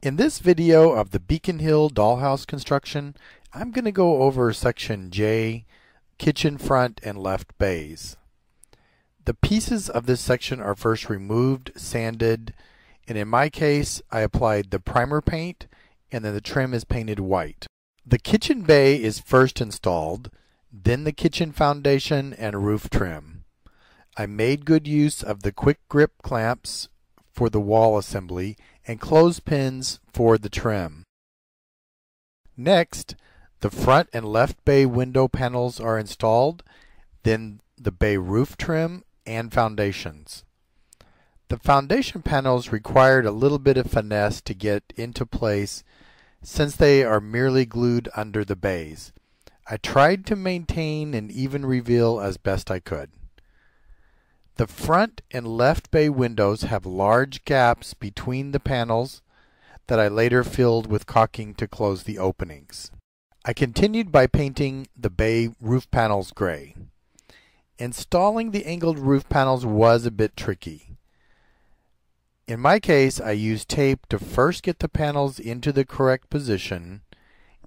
In this video of the Beacon Hill Dollhouse construction, I'm going to go over section J, kitchen front and left bays. The pieces of this section are first removed, sanded, and in my case I applied the primer paint and then the trim is painted white. The kitchen bay is first installed, then the kitchen foundation and roof trim. I made good use of the quick grip clamps for the wall assembly and clothespins for the trim. Next, the front and left bay window panels are installed, then the bay roof trim and foundations. The foundation panels required a little bit of finesse to get into place since they are merely glued under the bays. I tried to maintain an even reveal as best I could. The front and left bay windows have large gaps between the panels that I later filled with caulking to close the openings. I continued by painting the bay roof panels gray. Installing the angled roof panels was a bit tricky. In my case, I used tape to first get the panels into the correct position.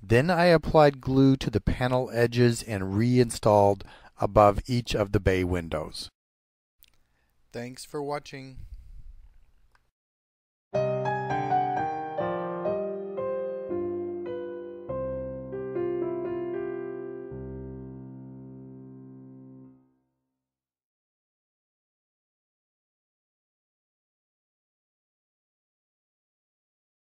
Then I applied glue to the panel edges and reinstalled above each of the bay windows. Thanks for watching.